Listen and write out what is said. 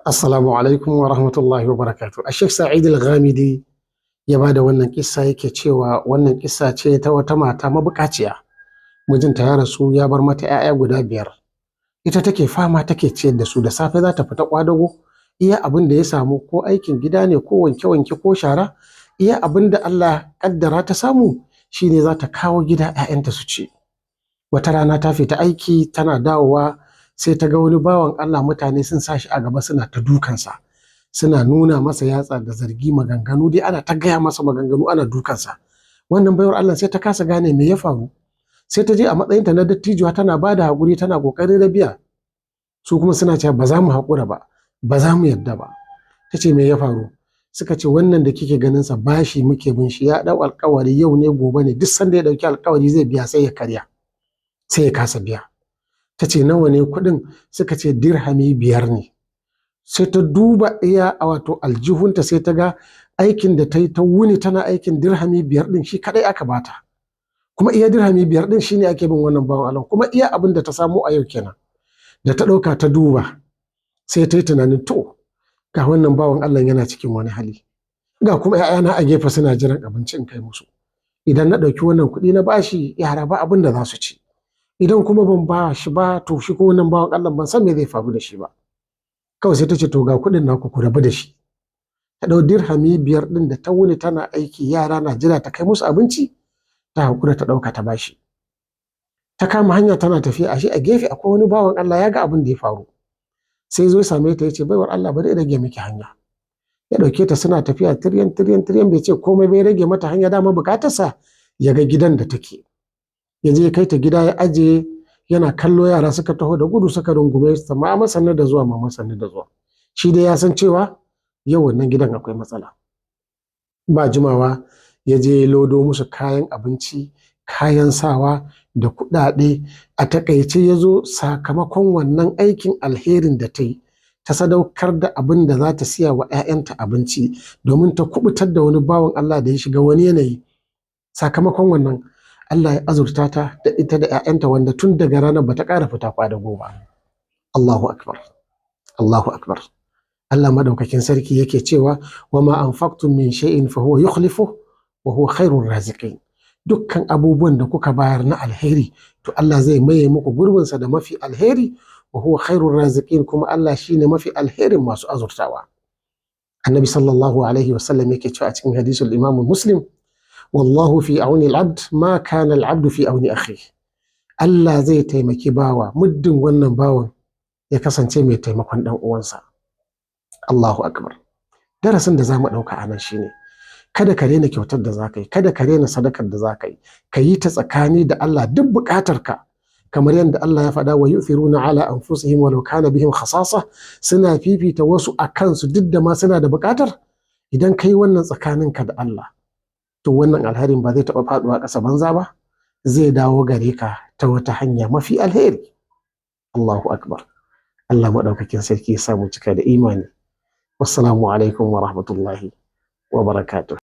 Assalamu alaikum wa rahmatullahi wa barakatuh. Sheikh Sa'id Al-Ghamidi ya bada wannan kissa, yake cewa wannan kissa ce ta wata mata mabukaciya. Mijinta ya rasu ya bar mata 'ya'ya guda biyar. Ita take fama take ciyar da su, da safe za ta fita kwadago, iya abin da ya samu, ko aikin gida ne ko wanke-wanke ko shara, iya abin da Allah kaddara ta samu shine za ta kawo gida 'ya'yanta su ci. Wata rana ta fita aiki, tana dawowa sai ta ga wani bawan Allah mutane sun sa shi a gaba suna ta dukansa, suna nuna masa yatsa da zargi, maganganu dai ana ta gaya masa maganganu, ana dukansa. Wannan baiwar Allah sai ta kasa gane me ya faru, sai ta je a matsayinta na dattijuwa tana ba da haƙuri, tana ƙoƙarin rabiya. Su kuma suna cewa ba za mu haƙura ba, ba za mu yarda ba. Ta ce me ya faru? Suka ce wannan da kike ganin sa bashi muke bin shi, ya ɗau alƙawari yau ne gobe ne, duk sanda ya ɗauki alƙawari zai biya sai ya karya, sai ya kasa biya. Ta ce nawa ne kuɗin? Suka ce dirhami 5 ne. Sai ta duba iya wato aljihunta, sai ta ga aikin da ta yi, ta wuni tana aikin dirhami 5 ɗin shi kaɗai aka bata. Kuma iya dirhami 5 ɗin shine ake bin wannan bawan Allah, kuma iya abin da ta samu a yau kenan. Da ta ɗauka ta duba, sai ta yi tunanin to ga wannan bawan Allah yana cikin wani hali, ga kuma 'ya'yana a gefe suna jiran abinci in kai musu. Idan na ɗauki wannan kuɗi na bashi, yara ba abin da za su ci. Idan kuma ban ba shi ba, to shi ko wannan bawan Allah ban san me zai faru da shi ba. Kawai sai ta ce to ga kuɗin naku ku rabu da shi. Ta ɗau dirhami 5 ɗin da ta wuni tana aiki, yara na jira ta kai musu abinci, ta haƙura ta ɗauka ta bashi. Ta kama hanya tana tafiya, ashe a gefe akwai wani bawan Allah ya ga abin da ya faru. Sai zo same ta, ya ce baiwar Allah bari rage miki hanya. Ya ɗauke ta suna tafiya tiryan bai ce komai bai, rage mata hanya, dama bukatarsa ya ga gidan da take. Ya je kai ta gida ya aje, yana kallo yara suka taho da gudu suka rungume su, mama sannu da zuwa, mama sannu da zuwa. Shi dai ya san cewa yau wannan gidan akwai matsala. Ba jimawa ya je ya lodo musu kayan abinci, kayan sawa da kuɗaɗe. A takaice ya zo sakamakon wannan aikin alherin da ta yi, ta sadaukar da abin da za ta siya wa 'ya'yanta abinci domin ta kubutar da wani bawan Allah da ya shiga wani yanayi. Sakamakon wannan Allah ya azurta ta da ita da 'ya'yanta, wanda tun daga ranar ba ta ƙara fita kwadago ba. Allahu akbar, Allahu akbar. Allah madaukakin sarki yake cewa wa ma anfaqtum min shay'in fa huwa yukhlifu wa huwa khairur raziqin. Dukkan abubuwan da kuka bayar na alheri, to Allah zai maye muku gurbinsa da mafi alheri, wa huwa khairur raziqin, kuma Allah shine mafi alherin masu azurtawa. Annabi sallallahu alaihi wasallam yake cewa a cikin hadisul Imam Muslim, wallahu fi auni al-abd ma kana al-abdu fi auni akhihi. Allah zai taimaki bawa muddin wannan bawan ya kasance mai taimakon dan uwansa. Allahu akbar. Darasin da zamu dauka anan shine kada ka rena kyautar da zaka yi, kada ka rena sadakar da zaka yi, ka yi ta tsakani da Allah duk bukatarka, kamar yadda Allah ya faɗa wa yu'thiruna ala anfusihim walau kana bihim khasasa, suna fifita wasu a kansu duk da ma suna da bukatar. Idan kai wannan tsakaninka da Allah, to wannan alherin ba zai taɓa faɗuwa ƙasa banza ba, zai dawo gare ka ta wata hanya mafi alheri. Allahu akbar. Allah maɗaukakin sarki ya samu cika da imani. Wassalamu alaikum wa rahmatullahi wa barakatuh.